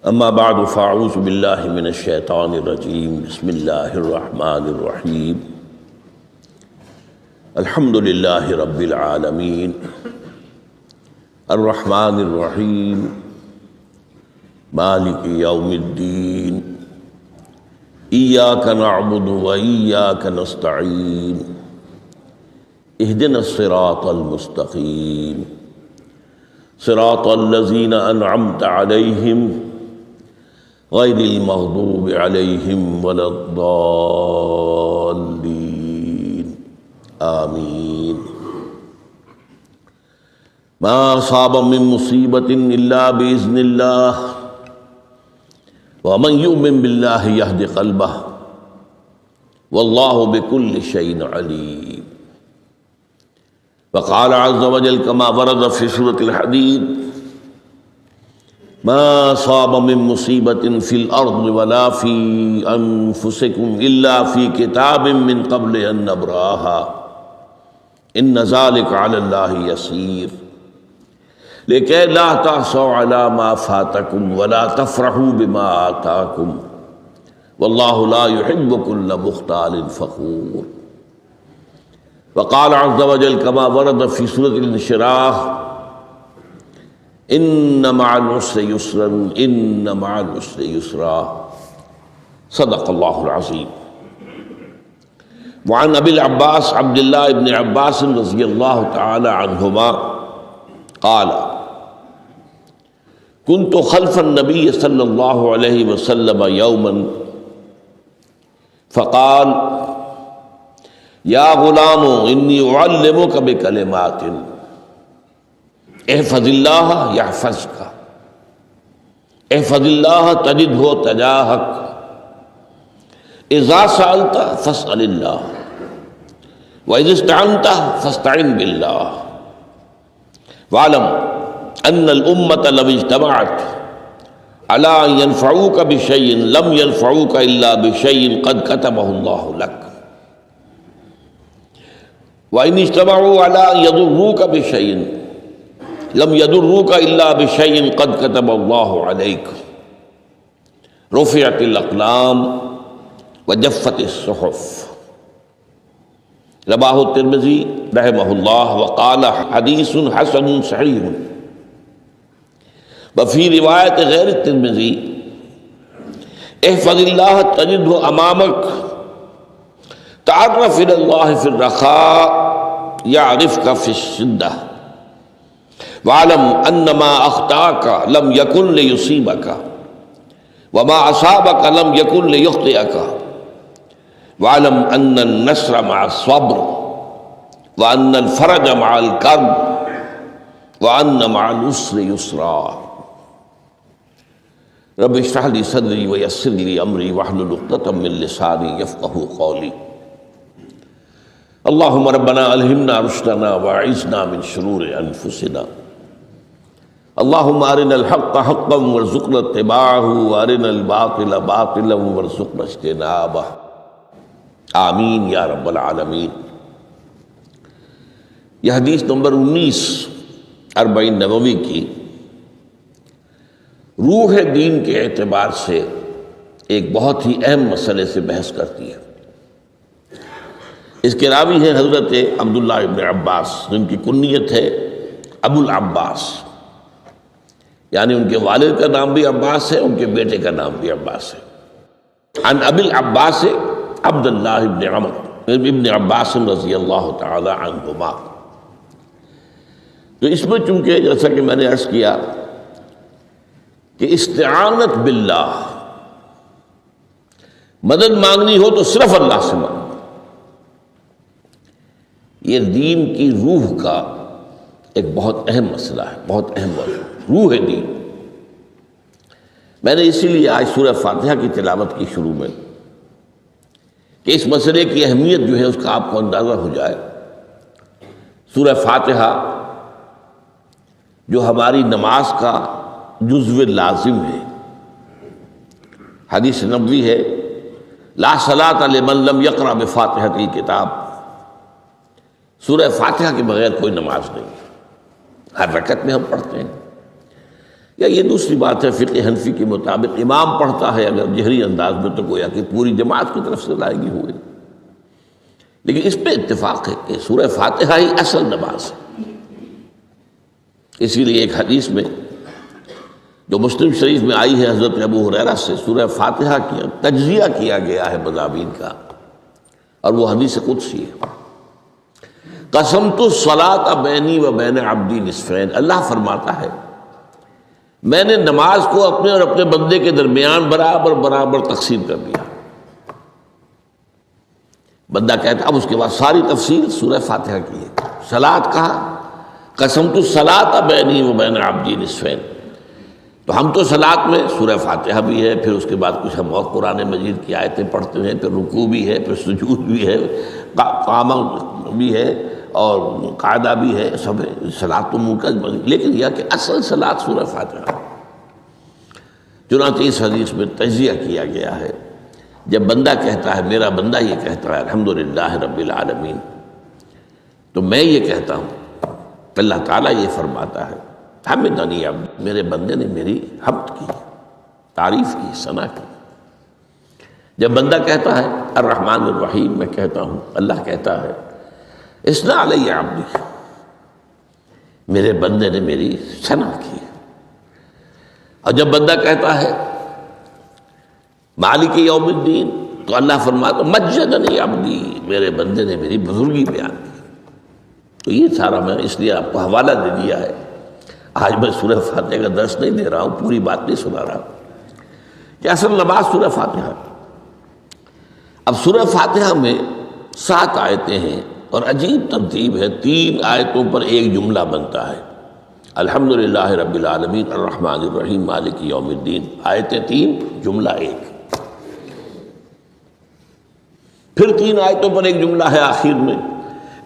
اما بعد فاعوذ باللہ من الشیطان الرجیم بسم اللہ الرحمن الرحیم الحمد للہ رب العالمین الرحمن الرحیم مالک یوم الدین ایاک نعبد و ایاک نستعین اہدنا الصراط المستقیم صراط الذین انعمت علیہم غیر المغضوب علیہم ولا الضالین آمین ما اصاب من مصیبت الا باذن اللہ ومن یؤمن باللہ یہد قلبہ واللہ بکل شیء علیم وقال عز وجل كما ورد في سورة الحديد ما أصاب من مصيبة في الأرض ولا في أنفسكم إلا في كتاب من قبل أن نبرأها إن ذلك على الله يسير لكي لا تأسوا على ما فاتكم ولا تفرحوا بما آتاكم والله لا يحب كل مختال فخور وقال عز وجل كما ورد في سورة الانشراح إن مع العسر يسرا إن مع العسر يسرا صدق الله العظيم. وعن أبي العباس عبد الله بن عباس رضي الله تعالى عنهما قال كنت خلف النبي صلى الله عليه وسلم يوما فقال یا غلام انی اعلمک بکلمات احفظ اللہ یحفظک احفظ اللہ تجدہ تجاہک اذا سألت فاسأل اللہ واذا استعنت فاستعن باللہ واعلم ان الامة لو اجتمعت على ان ينفعوك بشيء لم ينفعوك الا بشيء قد كتبه الله لك وَإِنِ اجْتَمَعُوا عَلَىٰ أَن يَضُرُّوكَ بِشَيْءٍ لَمْ يَضُرُّوكَ إِلَّا بِشَيْءٍ قَدْ كَتَبَ اللَّهُ عَلَيْكَ رُفِعَتِ الْأَقْلَامُ وَجَفَّتِ الصُّحُفُ رواه الترمذی رحمہ اللہ وقال حدیث حسن صحیح وفي روایت غیر الترمذی احفظ اللہ تجدہ امامک تعرف الى اللہ فی الرخاء یعرفک فی الشدہ وعلم ان ما اخطاک لم یکن لیصیبک وما اصابک لم یکن لیخطئک وعلم ان النصر مع الصبر وان الفرج مع الكرب وان مع العسر یسرا رب اشرح لي صدری ویسر لي امری واحلل عقدۃ من لسانی یفقهوا قولی اللہم ربنا الہمنا رشدنا واعذنا من شرور انفسنا اللہم ارنا الحق حقا وارزقنا اتباعہ وارنا الباطل باطلا وارزقنا اجتنابہ آمین یا رب العالمین. یہ حدیث نمبر 19 40 نبوی کی روح دین کے اعتبار سے ایک بہت ہی اہم مسئلے سے بحث کرتی ہے. اس کے راوی ہیں حضرت عبداللہ ابن عباس جن کی کنیت ہے ابو العباس، یعنی ان کے والد کا نام بھی عباس ہے، ان کے بیٹے کا نام بھی عباس ہے. عن ابی العباس عبداللہ ابن عمر ابن عباس رضی اللہ تعالی عنہما. تو اس میں چونکہ جیسا کہ میں نے عرض کیا کہ استعانت باللہ، مدد مانگنی ہو تو صرف اللہ سے مانگو، یہ دین کی روح کا ایک بہت اہم مسئلہ ہے، بہت اہم موضوع روح دین. میں نے اسی لیے آج سورہ فاتحہ کی تلاوت کی شروع میں کہ اس مسئلے کی اہمیت جو ہے اس کا آپ کو اندازہ ہو جائے. سورہ فاتحہ جو ہماری نماز کا جزو لازم ہے، حدیث نبوی ہے لا صلاۃ لمن لم یقرأ بفاتحۃ الکتاب، سورہ فاتحہ کے بغیر کوئی نماز نہیں، ہر رکعت میں ہم پڑھتے ہیں. یا یہ دوسری بات ہے، فقہ حنفی کے مطابق امام پڑھتا ہے اگر جہری انداز میں تو گویا کہ پوری جماعت کی طرف سے ادائیگی ہوئی، لیکن اس پہ اتفاق ہے کہ سورہ فاتحہ ہی اصل نماز ہے۔ اسی لیے ایک حدیث میں جو مسلم شریف میں آئی ہے حضرت ابو ہریرہ سے، سورہ فاتحہ کی تجزیہ کیا گیا ہے مضامین کا، اور وہ حدیث قدسی ہے۔ قسمت الصلاۃ بینی و بین عبدی نصفین، اللہ فرماتا ہے میں نے نماز کو اپنے اور اپنے بندے کے درمیان برابر برابر تقسیم کر دیا۔ بندہ کہتا اب اس کے بعد ساری تفصیل سورہ فاتحہ کی ہے۔ صلاۃ کہا، قسمت الصلاۃ بینی و بین عبدی نصفین، تو ہم تو صلاۃ میں سورہ فاتحہ بھی ہے، پھر اس کے بعد کچھ ہم اور قرآن مجید کی آیتیں پڑھتے ہیں، پھر رکوع بھی ہے، پھر سجود بھی ہے، قیام بھی ہے اور قاعدہ بھی ہے، سب ہے۔ صلاۃ تو منکج بنی، لیکن یہ کہ اصل صلاۃ سورہ فاتحہ۔ چنانچہ اس حدیث میں تجزیہ کیا گیا ہے، جب بندہ کہتا ہے، میرا بندہ یہ کہتا ہے الحمدللہ رب العالمین، تو میں یہ کہتا ہوں، اللہ تعالیٰ یہ فرماتا ہے حمدنی عبدی، میرے بندے نے میری حمد کی، تعریف کی، ثنا کی۔ جب بندہ کہتا ہے الرحمن الرحیم، میں کہتا ہوں، اللہ کہتا ہے اثنا علی عبدی، میرے بندے نے میری ثنا کی۔ اور جب بندہ کہتا ہے مالک یوم الدین، تو اللہ فرماتا مجدنی عبدی، میرے بندے نے میری بزرگی بیان کی۔ تو یہ سارا میں اس لیے آپ کو حوالہ دے دیا ہے۔ آج میں سورہ فاتحہ کا درس نہیں دے رہا ہوں، پوری بات نہیں سنا رہا کہ اصل نماز سورہ فاتحہ۔ اب سورہ فاتحہ میں 7 آیتیں ہیں اور عجیب ترتیب ہے، 3 آیتوں پر ایک جملہ بنتا ہے، الحمدللہ رب العالمین الرحمن الرحیم مالک یوم الدین، آیتیں 3 جملہ 1۔ پھر 3 آیتوں پر ایک جملہ ہے آخر میں،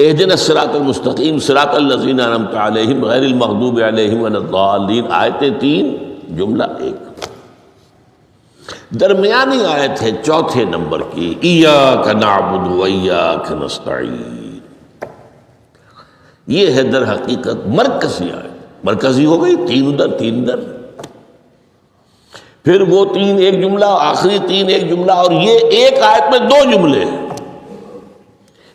اہدنا الصراط المستقیم صراط الذین انعمت علیہم غیر المغضوب علیہم ولا الضالین، آیتیں 3 جملہ 1۔ درمیانی آیت ہے 4 نمبر کی، ایاک نعبد و ایاک نستعین، یہ ہے در حقیقت مرکزی آیت، مرکزی ہو گئی، 3 ادھر 3 ادھر، پھر وہ 3 ایک جملہ، آخری 3 ایک جملہ، اور یہ ایک آیت میں 2 جملے ہیں۔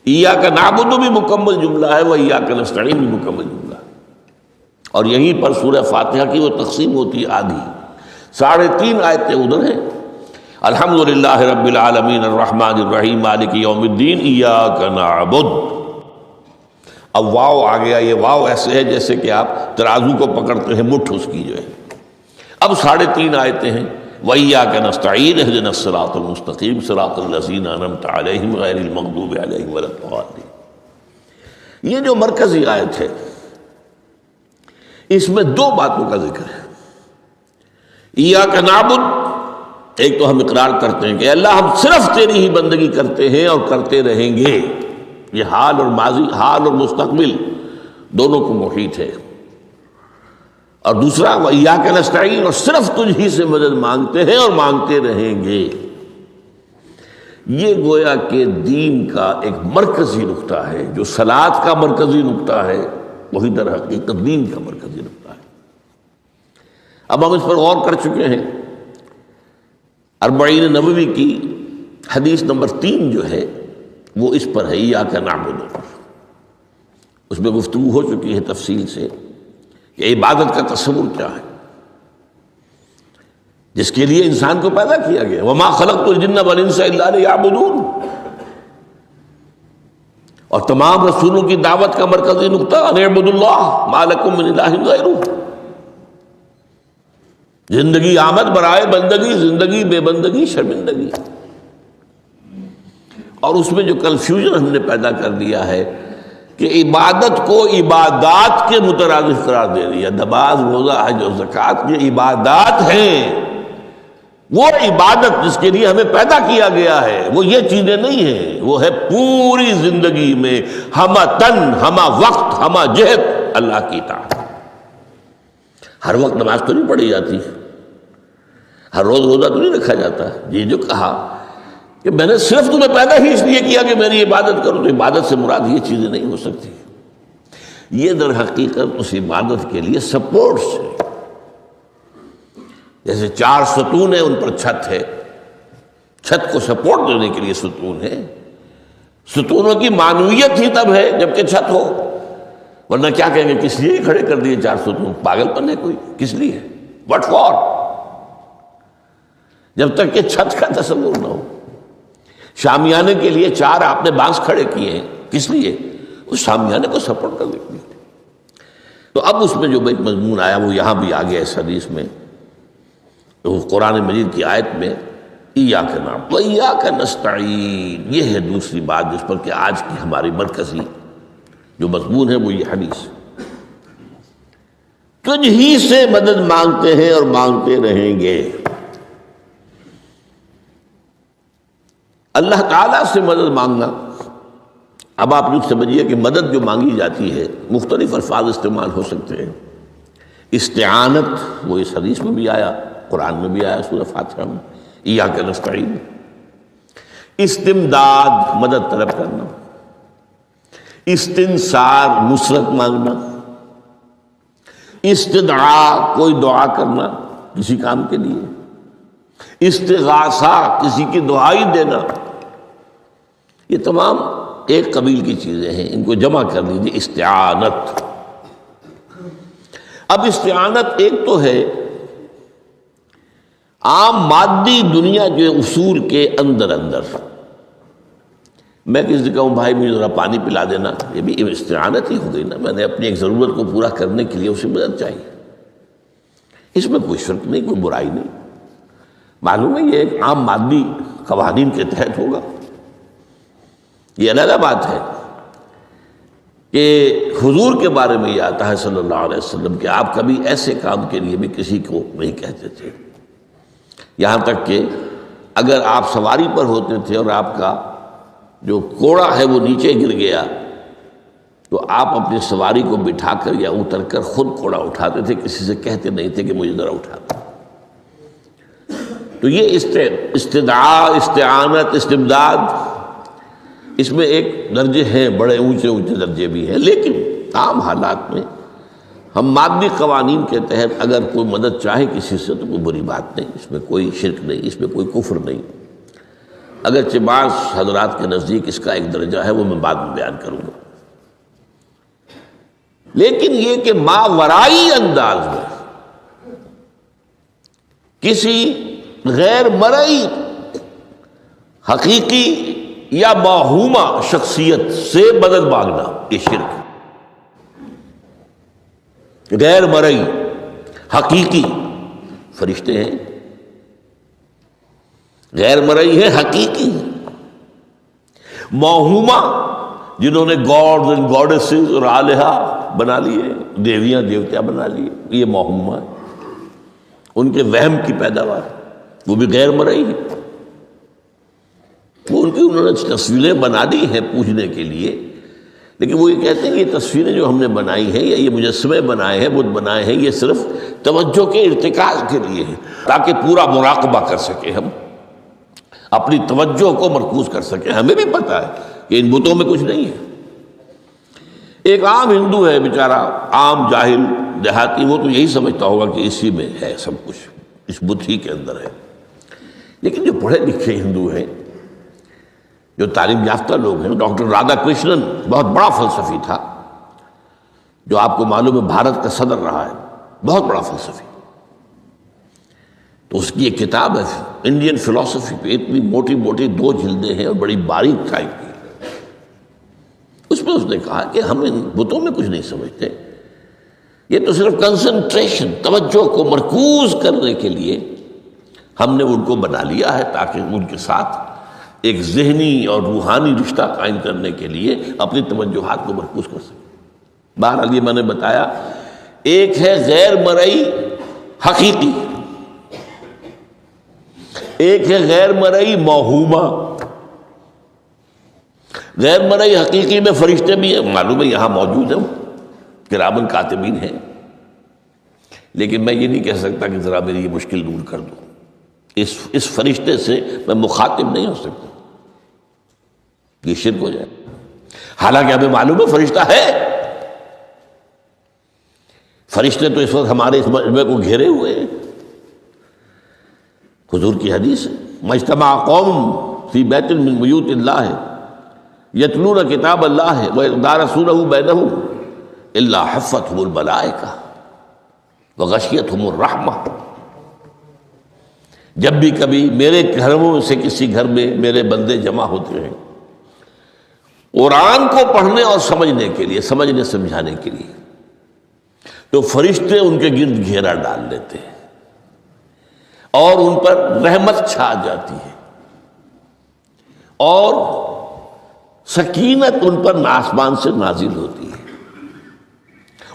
ایاک نعبد بھی مکمل جملہ ہے، وہ ایاک نستعین بھی مکمل جملہ ہے، اور یہیں پر سورہ فاتحہ کی وہ تقسیم ہوتی ہے آدھی، 3.5 آیتیں ادھر ہیں، الحمدللہ رب العالمین الرحمن الرحیم مالک یوم الدین ایاک نعبد۔ اب واو آ گیا، یہ واو ایسے ہے جیسے کہ آپ ترازو کو پکڑتے ہیں، مٹھ اس کی جو ہے۔ اب 3.5 آیتیں ہیں، وَإِيَّاكَ نَسْتَعِينُ اهْدِنَا الصِّرَاطَ الْمُسْتَقِيمَ صِرَاطَ الَّذِينَ أَنْعَمْتَ عَلَيْهِمْ غَيْرِ الْمَغْضُوبِ عَلَيْهِمْ وَلَا الضَّالِّينَ۔ یہ جو مرکزی آیت ہے، اس میں 2 باتوں کا ذکر ہے۔ ایاک نعبد، ایک تو ہم اقرار کرتے ہیں کہ اللہ ہم صرف تیری ہی بندگی کرتے ہیں اور کرتے رہیں گے، یہ حال اور ماضی، حال اور مستقبل دونوں کو محیط ہے۔ اور دوسرا وَإِيَّاكَ نَسْتَعِينُ، اور صرف تجھ ہی سے مدد مانگتے ہیں اور مانگتے رہیں گے۔ یہ گویا کہ دین کا ایک مرکزی نقطہ ہے، جو صلاۃ کا مرکزی نقطہ ہے، وہی در حقیقت دین کا مرکزی نقطہ ہے۔ اب ہم اس پر غور کر چکے ہیں، 40 نبوی کی حدیث نمبر 3 جو ہے وہ اس پر ہے، ایاک نعبد۔ اس میں گفتگو ہو چکی ہے تفصیل سے کہ عبادت کا تصور کیا ہے، جس کے لیے انسان کو پیدا کیا گیا، وما خلقت الجن والانس الا لیعبدون، اور تمام رسولوں کی دعوت کا مرکزی نقطہ ان اعبدوا اللہ ما لکم من الہ غیرہ، زندگی آمد برائے بندگی، زندگی بے بندگی شرمندگی۔ اور اس میں جو کنفیوژن ہم نے پیدا کر دیا ہے کہ عبادت کو عبادات کے مترادف قرار دے دیا، نماز روزہ حج اور زکوٰۃ یہ عبادات ہیں، وہ عبادت جس کے لیے ہمیں پیدا کیا گیا ہے وہ یہ چیزیں نہیں ہیں، وہ ہے پوری زندگی میں ہمہ تن ہمہ وقت ہمہ جہت اللہ کی اطاعت۔ ہر وقت نماز تو نہیں پڑھی جاتی، ہر روز روزہ تو نہیں رکھا جاتا۔ یہ جو کہا کہ میں نے صرف تمہیں پیدا ہی اس لیے کیا کہ میری عبادت کرو، تو عبادت سے مراد یہ چیزیں نہیں ہو سکتی، یہ در حقیقت اس عبادت کے لیے سپورٹس ہے۔ جیسے 4 ستون ہیں ان پر چھت ہے، چھت کو سپورٹ دینے کے لیے ستون ہے. ستونوں کی معنویت ہی تب ہے جبکہ چھت ہو، ورنہ کیا کہیں گے کس لیے کھڑے کر دیے 4 ستون؟ پاگل پن ہے کوئی؟ کس لیے؟ What for? جب تک کہ چھت کا تصور نہ ہو. شامیانے کے لیے 4 آپ نے بانس کھڑے کیے ہیں، کس لیے؟ اس شامیانے کو سپورٹ کرنے کے لیے. تو اب اس میں جو ایک مضمون آیا وہ یہاں بھی آ گیا اس حدیث میں، تو قرآن مجید کی آیت میں ایاک نعبد و ایاک نستعین. یہ ہے دوسری بات جس پر کہ آج کی ہماری مرکزی جو مضمون ہے وہ یہ حدیث. تجھ ہی سے مدد مانگتے ہیں اور مانگتے رہیں گے. اللہ تعالیٰ سے مدد مانگنا، اب آپ یوں سمجھیے کہ مدد جو مانگی جاتی ہے مختلف الفاظ استعمال ہو سکتے ہیں. استعانت وہ اس حدیث میں بھی آیا، قرآن میں بھی آیا سورہ فاتحہ میں، ایاک نستعین. استمداد مدد طلب کرنا، استنصار نصرت مانگنا، استدعاء کوئی دعا کرنا کسی کام کے لیے، استغاثہ کسی کی دعائی دینا. یہ تمام ایک قبیل کی چیزیں ہیں، ان کو جمع کر لیجیے استعانت. اب استعانت ایک تو ہے عام مادی دنیا کے اصول کے اندر میں کسی سے کہوں بھائی مجھے ذرا پانی پلا دینا، یہ بھی استعانت ہی ہو گئی نا. میں نے اپنی ایک ضرورت کو پورا کرنے کے لیے اسے مدد چاہیے. اس میں کوئی شرک نہیں، کوئی برائی نہیں. معلوم ہے یہ ایک عام مادی قوانین کے تحت ہوگا. یہ علیحدہ بات ہے کہ حضور کے بارے میں یہ آتا ہے صلی اللہ علیہ وسلم کہ آپ کبھی ایسے کام کے لیے بھی کسی کو نہیں کہتے تھے. یہاں تک کہ اگر آپ سواری پر ہوتے تھے اور آپ کا جو کوڑا ہے وہ نیچے گر گیا تو آپ اپنی سواری کو بٹھا کر یا اتر کر خود کوڑا اٹھاتے تھے، کسی سے کہتے نہیں تھے کہ مجھے ذرا اٹھا دو. تو یہ استدعاء، استعانت، استمداد، اس میں ایک درجے ہیں، بڑے اونچے درجے بھی ہیں. لیکن عام حالات میں ہم مادی قوانین کے تحت اگر کوئی مدد چاہے کسی سے تو کوئی بری بات نہیں، اس میں کوئی شرک نہیں، اس میں کوئی کفر نہیں. اگرچہ بعض حضرات کے نزدیک اس کا ایک درجہ ہے، وہ میں بعد میں بیان کروں گا. لیکن یہ کہ ماورائی انداز میں کسی غیر مرئی حقیقی یا موہومہ شخصیت سے مدد مانگنا، یہ شرک. غیر مرئی حقیقی فرشتے ہیں، غیر مرئی ہے حقیقی. موہومہ جنہوں نے گاڈز اینڈ گاڈیسز اور آلہہ بنا لیے، دیویاں دیوتیاں بنا لیے، یہ موہومہ ہے. ان کے وہم کی پیداوار، وہ بھی غیر مرئی ہے. وہ انہوں نے تصویریں بنا دی ہیں پوجنے کے لیے، لیکن وہ یہ کہتے ہیں کہ یہ تصویریں جو ہم نے بنائی ہیں یا یہ مجسمے بنائے ہیں، بت بنائے ہیں، یہ صرف توجہ کے ارتکاز کے لیے ہے تاکہ پورا مراقبہ کر سکیں، ہم اپنی توجہ کو مرکوز کر سکیں. ہمیں بھی پتہ ہے کہ ان بتوں میں کچھ نہیں ہے. ایک عام ہندو ہے بیچارہ، عام جاہل دیہاتی، وہ تو یہی سمجھتا ہوگا کہ اسی میں ہے سب کچھ، اس بت ہی کے اندر ہے. لیکن جو پڑھے لکھے ہندو ہیں، جو تعلیم یافتہ لوگ ہیں، ڈاکٹر رادھا کرشنن بہت بڑا فلسفی تھا، جو آپ کو معلوم ہے بھارت کا صدر رہا ہے، بہت بڑا فلسفی. تو اس کی ایک کتاب ہے انڈین فلسفی پہ، اتنی موٹی موٹی 2 جلدیں ہیں اور بڑی باریک ٹائپ کی. اس میں اس نے کہا کہ ہم ان بتوں میں کچھ نہیں سمجھتے، یہ تو صرف کنسنٹریشن، توجہ کو مرکوز کرنے کے لیے ہم نے ان کو بنا لیا ہے تاکہ ان کے ساتھ ایک ذہنی اور روحانی رشتہ قائم کرنے کے لیے اپنی توجہات کو مرکوز کر سکیں. بہرحال یہ میں نے بتایا، ایک ہے غیر مرئی حقیقی، ایک ہے غیر مرئی موہومہ. غیر مرئی حقیقی میں فرشتے بھی ہیں، معلوم ہے یہاں موجود ہیں، کرامن کاتبین ہیں. لیکن میں یہ نہیں کہہ سکتا کہ ذرا میری یہ مشکل دور کر دو. اس فرشتے سے میں مخاطب نہیں ہو سکتا، یہ شرک ہو جائے. حالانکہ ہمیں معلوم ہے فرشتہ ہے. فرشتے تو اس وقت ہمارے اس مجمع کو گھیرے ہوئے ہیں. حضور کی حدیث ہے، مجتمع قوم فی بیت من بیوت اللہ یتلون کتاب اللہ ویدارسونہ بینہم الا حفتہم الملائکہ وغشیتہم الرحمہ. جب بھی کبھی میرے گھروں سے کسی گھر میں میرے بندے جمع ہوتے ہیں قرآن کو پڑھنے اور سمجھنے کے لیے، سمجھنے سمجھانے کے لیے، تو فرشتے ان کے گرد گھیرا ڈال لیتے ہیں اور ان پر رحمت چھا جاتی ہے اور سکینت ان پر آسمان سے نازل ہوتی ہے.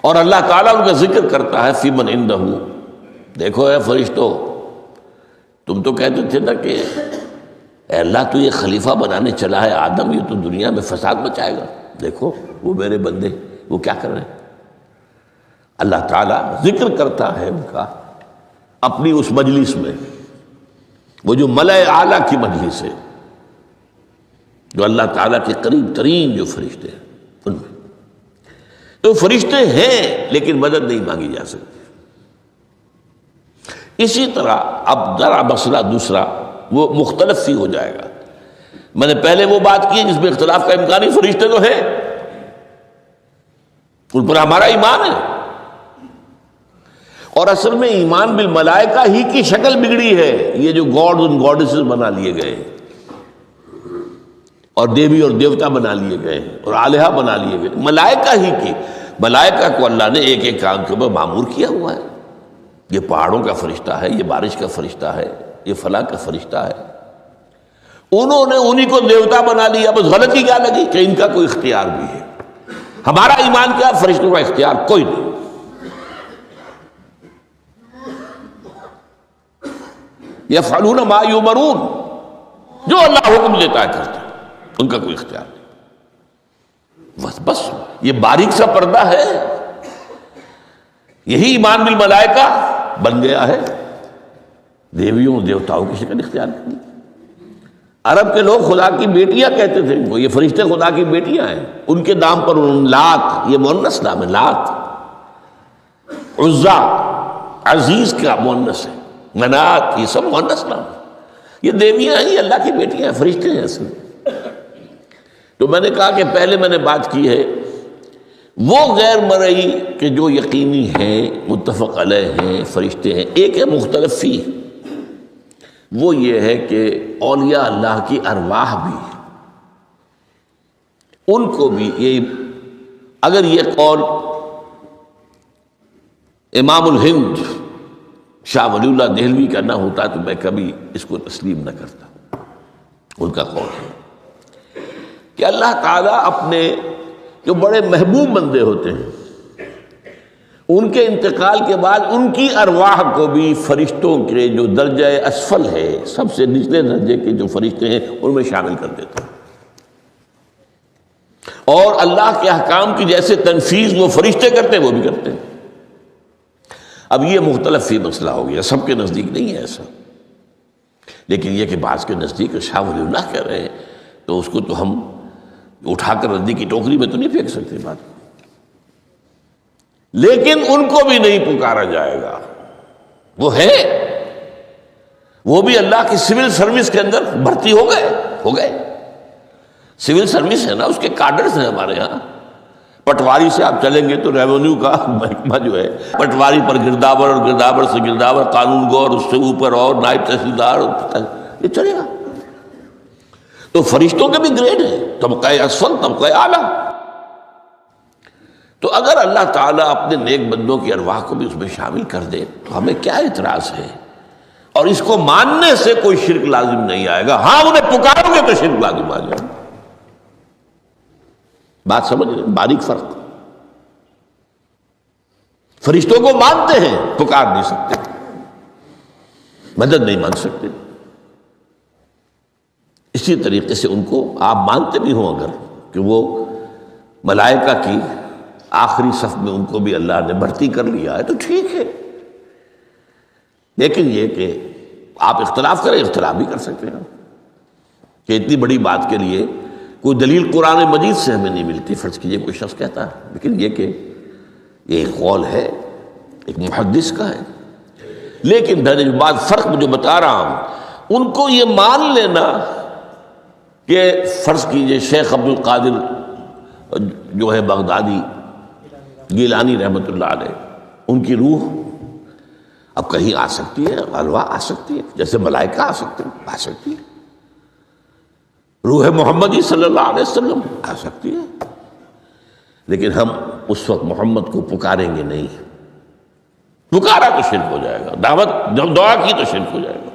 اور اللہ تعالیٰ ان کا ذکر کرتا ہے فی من عندہ. دیکھو اے فرشتو، تم تو کہتے تھے نا کہ اے اللہ تو یہ خلیفہ بنانے چلا ہے آدم، یہ تو دنیا میں فساد مچائے گا. دیکھو وہ میرے بندے وہ کیا کر رہے ہیں. اللہ تعالیٰ ذکر کرتا ہے ان کا اپنی اس مجلس میں، وہ جو ملأ اعلیٰ کی مجلس ہے، جو اللہ تعالیٰ کے قریب ترین جو فرشتے ہیں ان میں. تو فرشتے ہیں لیکن مدد نہیں مانگی جا سکتی. اسی طرح اب ذرا مسئلہ دوسرا وہ مختلف ہی ہو جائے گا. میں نے پہلے وہ بات کی جس میں اختلاف کا امکان ہی، فرشتے تو ہیں، ان پر ہمارا ایمان ہے، اور اصل میں ایمان بالملائکہ ہی کی شکل بگڑی ہے. یہ جو گاڈ اور گاڈیسز بنا لیے گئے اور دیوی اور دیوتا بنا لیے گئے اور آلہہ بنا لیے گئے، ملائکہ ہی کی. ملائکہ کو اللہ نے ایک ایک کام کے اوپر معمور کیا ہوا ہے. یہ پہاڑوں کا فرشتہ ہے، یہ بارش کا فرشتہ ہے، یہ فلاں کا فرشتہ ہے. انہوں نے انہی کو دیوتا بنا لیا. بس غلطی کیا لگی کہ ان کا کوئی اختیار بھی ہے. ہمارا ایمان کیا، فرشتوں کا اختیار کوئی نہیں. یفعلون ما یؤمرون، جو اللہ حکم دیتا ہے کرتے ہیں، ان کا کوئی اختیار نہیں. بس یہ باریک سا پردہ ہے. یہی ایمان بالملائکہ بن گیا ہے. دیویوں دیوتاؤں کی شکل اختیار کی. عرب کے لوگ خدا کی بیٹیاں کہتے تھے ان کو، یہ فرشتے خدا کی بیٹیاں ہیں. ان کے نام پر لات، یہ مؤنث نام ہے، لات. عزا عزیز کا مؤنث ہے، منات یہ سب مؤنث نام ہے. یہ دیویاں ہیں، یہ اللہ کی بیٹیاں ہیں، فرشتے ہیں اصل. تو میں نے کہا کہ پہلے میں نے بات کی ہے وہ غیر مرئی کہ جو یقینی ہیں، متفق علیہ ہیں، فرشتے ہیں. ایک ہے مختلف فی، وہ یہ ہے کہ اولیاء اللہ کی ارواح بھی، ان کو بھی یہ، اگر یہ قول امام الہند شاہ ولی اللہ دہلوی کا نہ ہوتا تو میں کبھی اس کو تسلیم نہ کرتا. ان کا قول ہے کہ اللہ تعالیٰ اپنے جو بڑے محبوب بندے ہوتے ہیں ان کے انتقال کے بعد ان کی ارواح کو بھی فرشتوں کے جو درجہ اسفل ہے، سب سے نچلے درجے کے جو فرشتے ہیں، ان میں شامل کر دیتے ہیں. اور اللہ کے احکام کی جیسے تنفیذ وہ فرشتے کرتے ہیں وہ بھی کرتے ہیں. اب یہ مختلف فی مسئلہ ہو گیا، سب کے نزدیک نہیں ہے ایسا، لیکن یہ کہ بعض کے نزدیک شاہ ولی اللہ کہہ رہے ہیں تو اس کو تو ہم اٹھا کر ردی کی ٹوکری میں تو نہیں پھینک سکتے بات. لیکن ان کو بھی نہیں پکارا جائے گا. وہ ہے، وہ بھی اللہ کی سول سروس کے اندر بھرتی ہو گئے. سول سروس ہے نا، اس کے کارڈرز ہیں ہمارے ہاں. پٹواری سے آپ چلیں گے تو ریونیو کا محکمہ جو ہے، پٹواری پر گرداور اور گرداور سے گرداور، قانون گو اور اس سے اوپر اور نائب تحصیلدار، یہ چلے گا. تو فرشتوں کے بھی گریڈ ہیں، طبقہ اسفل، طبقہ اعلیٰ. تو اگر اللہ تعالیٰ اپنے نیک بندوں کی ارواح کو بھی اس میں شامل کر دے تو ہمیں کیا اعتراض ہے؟ اور اس کو ماننے سے کوئی شرک لازم نہیں آئے گا. ہاں انہیں پکارو گے تو شرک لازم آ جائے گا. بات سمجھ رہے؟ باریک فرق. فرشتوں کو مانتے ہیں، پکار نہیں سکتے، مدد نہیں مانگ سکتے. اسی طریقے سے ان کو آپ مانتے بھی ہوں اگر کہ وہ ملائکہ کی آخری صف میں ان کو بھی اللہ نے بھرتی کر لیا ہے تو ٹھیک ہے. لیکن یہ کہ آپ اختلاف کریں، اختلاف بھی کر سکتے ہیں کہ اتنی بڑی بات کے لیے کوئی دلیل قرآن مجید سے ہمیں نہیں ملتی. فرض کیجئے کوئی شخص کہتا ہے، لیکن یہ کہ یہ ایک قول ہے، ایک محدث کا ہے لیکن جو بات فرق جو بتا رہا ہوں، ان کو یہ مان لینا کہ فرض کیجئے شیخ عبد القادر جو ہے بغدادی گیلانی رحمۃ اللہ علیہ، ان کی روح اب کہیں آ سکتی ہے، ارواح آ سکتی ہے، جیسے ملائکہ آ سکتے ہیں، آ سکتی ہے، روح محمدی صلی اللہ علیہ وسلم آ سکتی ہے، لیکن ہم اس وقت محمد کو پکاریں گے نہیں، پکارا تو شرک ہو جائے گا، دعوت جب دعا کی تو شرک ہو جائے گا۔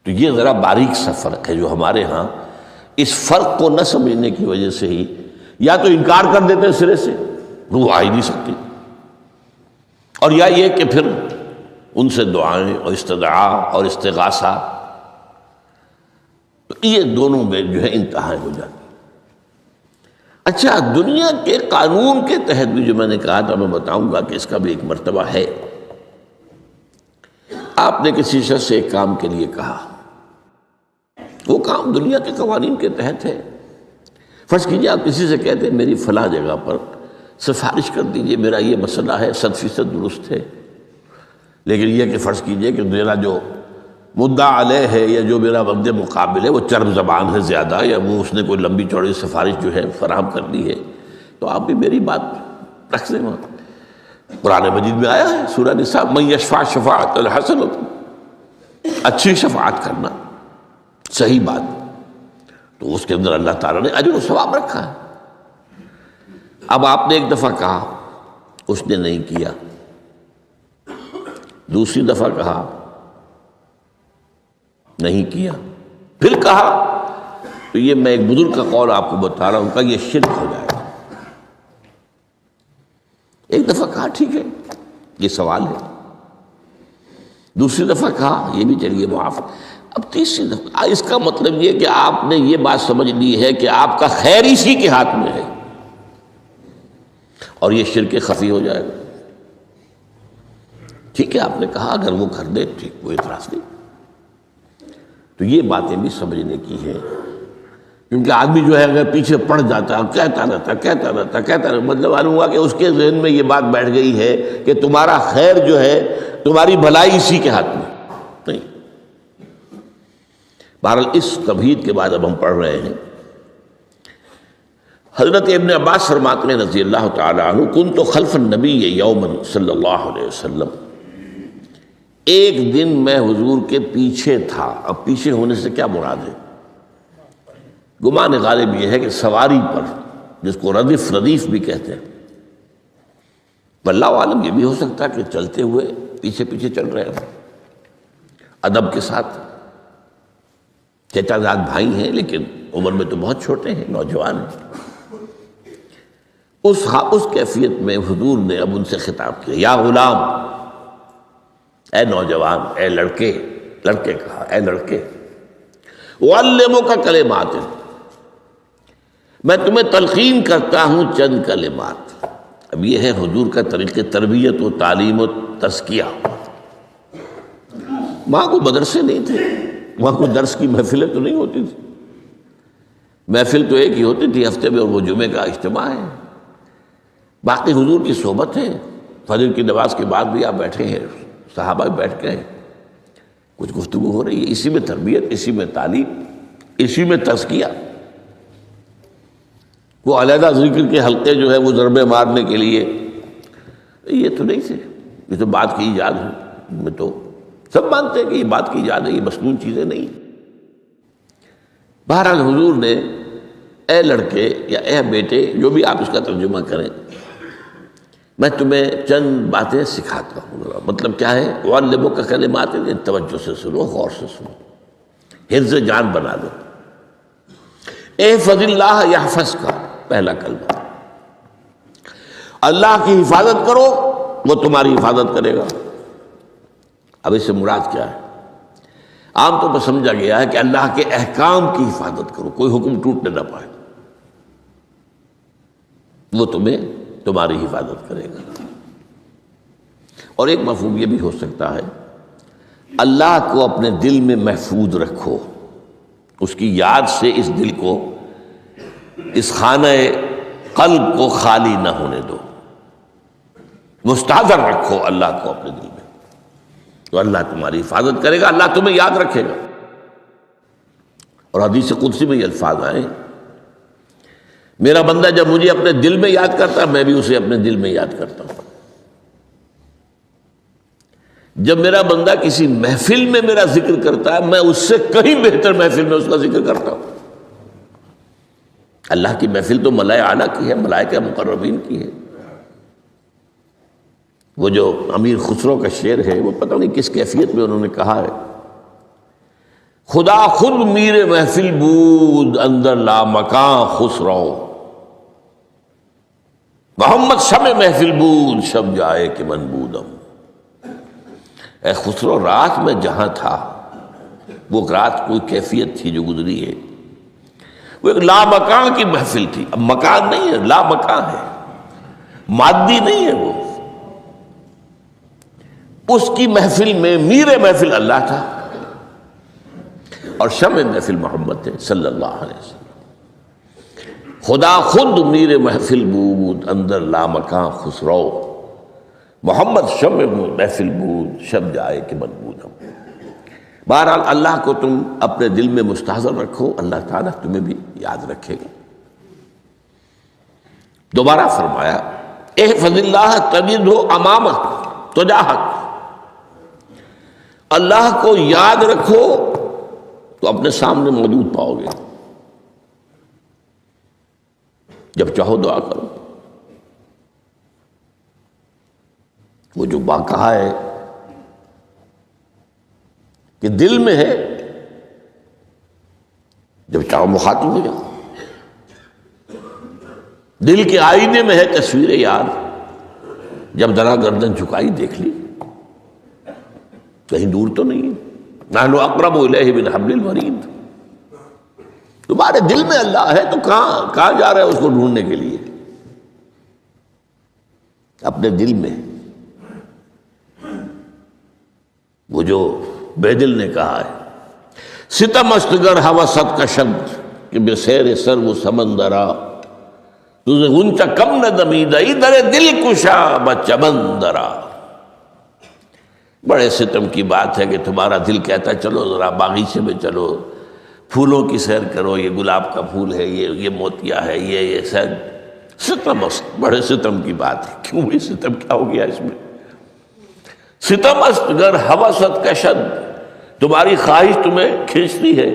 تو یہ ذرا باریک سا فرق ہے جو ہمارے ہاں اس فرق کو نہ سمجھنے کی وجہ سے ہی یا تو انکار کر دیتے ہیں سرے سے، روح آ ہی نہیں سکتی، اور یا یہ کہ پھر ان سے دعائیں اور استدعاء اور استغاثہ، تو یہ دونوں میں جو ہے انتہا ہو جاتی۔ اچھا، دنیا کے قانون کے تحت بھی جو میں نے کہا تھا، میں بتاؤں گا کہ اس کا بھی ایک مرتبہ ہے۔ آپ نے کسی شخص سے ایک کام کے لیے کہا، وہ کام دنیا کے قوانین کے تحت ہے۔ فرض کیجیے آپ کسی سے کہتے ہیں میری فلاں جگہ پر سفارش کر دیجئے، میرا یہ مسئلہ ہے، 100% درست ہے، لیکن یہ کہ فرض کیجئے کہ میرا جو مدعا علیہ ہے یا جو میرا مد مقابل ہے وہ چرب زبان ہے زیادہ، یا وہ اس نے کوئی لمبی چوڑی سفارش جو ہے فراہم کرنی ہے، تو آپ بھی میری بات رکھ دیں وہاں۔ قرآن مجید میں آیا ہے سورہ نساء، من یشفع شفاعۃ الحسنۃ، اچھی شفاعت کرنا، صحیح بات، تو اس کے اندر اللہ تعالیٰ نے اجر و ثواب رکھا ہے۔ اب آپ نے ایک دفعہ کہا، اس نے نہیں کیا، دوسری دفعہ کہا، نہیں کیا، پھر کہا، تو یہ میں ایک بزرگ کا قول آپ کو بتا رہا ہوں کہ یہ شرک ہو جائے گا۔ ایک دفعہ کہا ٹھیک ہے یہ سوال ہے، دوسری دفعہ کہا یہ بھی چلیے معاف، اب تیسری دفعہ، اس کا مطلب یہ کہ آپ نے یہ بات سمجھ لی ہے کہ آپ کا خیر اسی کے ہاتھ میں ہے، اور یہ شرک خفی ہو جائے گا۔ ٹھیک ہے، آپ نے کہا اگر وہ کر دے ٹھیک، کوئی اعتراض نہیں۔ تو یہ باتیں بھی سمجھنے کی ہے، کیونکہ آدمی جو ہے اگر پیچھے پڑ جاتا ہے، کہتا رہتا، مطلب معلوم ہوا کہ اس کے ذہن میں یہ بات بیٹھ گئی ہے کہ تمہارا خیر جو ہے، تمہاری بھلائی اسی کے ہاتھ میں نہیں۔ بہرحال اس تمہید کے بعد اب ہم پڑھ رہے ہیں۔ حضرت ابن عباس فرماتے ہیں رضی اللہ تعالیٰ عنہ، کنت خلف النبی یوما صلی اللہ علیہ وسلم، ایک دن میں حضور کے پیچھے تھا۔ اب پیچھے ہونے سے کیا مراد ہے؟ گمان غالب یہ ہے کہ سواری پر، جس کو ردیف بھی کہتے ہیں، واللہ عالم یہ بھی ہو سکتا ہے کہ چلتے ہوئے پیچھے پیچھے چل رہے ہیں، ادب کے ساتھ، چچا زاد بھائی ہیں لیکن عمر میں تو بہت چھوٹے ہیں، نوجوان ہیں۔ اس کیفیت میں حضور نے اب ان سے خطاب کیا، یا غلام، اے نوجوان، اے لڑکے کہا، اے لڑکے، اعلمک کلمات، میں تمہیں تلقین کرتا ہوں چند کلمات۔ اب یہ ہے حضور کا طریقہ تربیت و تعلیم و تزکیہ۔ وہاں کوئی مدرسے نہیں تھے، وہاں کوئی درس کی محفلیں تو نہیں ہوتی تھی، محفل تو ایک ہی ہوتی تھی ہفتے میں، اور وہ جمعے کا اجتماع ہے، باقی حضور کی صحبت ہے۔ فجر کی نماز کے بعد بھی آپ بیٹھے ہیں، صحابہ بھی بیٹھ گئے، کچھ گفتگو ہو رہی ہے، اسی میں تربیت، اسی میں تعلیم، اسی میں تزکیہ۔ وہ علیحدہ ذکر کے حلقے جو ہے وہ ضربے مارنے کے لیے یہ تو نہیں تھے، یہ تو بات کی ایجاد ہے، میں تو سب مانتے ہیں کہ یہ بات کی ایجاد ہے، یہ مصنون چیزیں نہیں۔ بہرحال حضور نے اے لڑکے یا اے بیٹے، جو بھی آپ اس کا ترجمہ کریں، میں تمہیں چند باتیں سکھاتا ہوں۔ مطلب کیا ہے؟ وَعَلِّمُكَ كَلِمَاتٍ، توجہ سے سنو، غور سے سنو، حفظ جان بنا لو۔ احفظ اللہ یحفظک، پہلا کلمہ، اللہ کی حفاظت کرو وہ تمہاری حفاظت کرے گا۔ اب اس سے مراد کیا ہے؟ عام طور پر سمجھا گیا ہے کہ اللہ کے احکام کی حفاظت کرو، کوئی حکم ٹوٹنے نہ پائے، وہ تمہاری حفاظت کرے گا۔ اور ایک مفہوم یہ بھی ہو سکتا ہے، اللہ کو اپنے دل میں محفوظ رکھو، اس کی یاد سے اس دل کو، اس خانہ قلب کو خالی نہ ہونے دو۔ مستحضر رکھو اللہ کو اپنے دل میں، تو اللہ تمہاری حفاظت کرے گا، اللہ تمہیں یاد رکھے گا۔ اور حدیث قدسی میں یہ الفاظ آئے، میرا بندہ جب مجھے اپنے دل میں یاد کرتا ہے میں بھی اسے اپنے دل میں یاد کرتا ہوں۔ جب میرا بندہ کسی محفل میں میرا ذکر کرتا ہے میں اس سے کہیں بہتر محفل میں اس کا ذکر کرتا ہوں۔ اللہ کی محفل تو ملائے اعلیٰ کی ہے، ملائکہ مقربین کی ہے۔ وہ جو امیر خسرو کا شعر ہے وہ پتہ نہیں کس کیفیت میں انہوں نے کہا ہے، خدا خود میر محفل بود اندر لامکاں خسرو، محمد شمع محفل بود شب جائے کہ من بودم۔ اے خسرو، رات میں جہاں تھا وہ رات کوئی کیفیت تھی جو گزری ہے، وہ ایک لامکان کی محفل تھی۔ اب مکان نہیں ہے، لامکان ہے، مادی نہیں ہے، وہ اس کی محفل میں میر محفل اللہ تھا اور شمع محفل محمد تھے صلی اللہ علیہ وسلم۔ خدا خود میر محفل بود اندر لامکان خسرو، محمد شمع محفل بود شب جائے کہ من بودم۔ بہرحال اللہ کو تم اپنے دل میں مستحضر رکھو، اللہ تعالیٰ تمہیں بھی یاد رکھے گا۔ دوبارہ فرمایا احفظ اللہ تجدہ امامک تجاہک، اللہ کو یاد رکھو تو اپنے سامنے موجود پاؤ گے، جب چاہو دعا کرو۔ وہ جو بات کہا ہے کہ دل میں ہے، جب چاہو مخاطب ہو جاؤ۔ دل کے آئینے میں ہے تصویر یاد، جب ذرا گردن جھکائی دیکھ لی، کہیں دور تو نہیں ہے۔ نحن اقرب الیہ من حبل الورید، تمہارے دل میں اللہ ہے تو کہاں جا رہا ہے اس کو ڈھونڈنے کے لیے؟ اپنے دل میں۔ وہ جو بے دل نے کہا ہے ستم است گر ہوست کشد کہ بے سیر سر و سمندرا، تجھے غنچہ کم نہ دمیدہ در دل کشا بچمندرا۔ بڑے ستم کی بات ہے کہ تمہارا دل کہتا ہے چلو ذرا باغیچے میں چلو، پھولوں کی سیر کرو، یہ گلاب کا پھول ہے، یہ موتیا ہے، یہ سیر۔ ستم است، بڑے ستم کی بات ہے۔ کیوں یہ ستم کیا ہو گیا اس میں؟ ستم است گر ہوست کشد، تمہاری خواہش تمہیں کھینچتی ہے،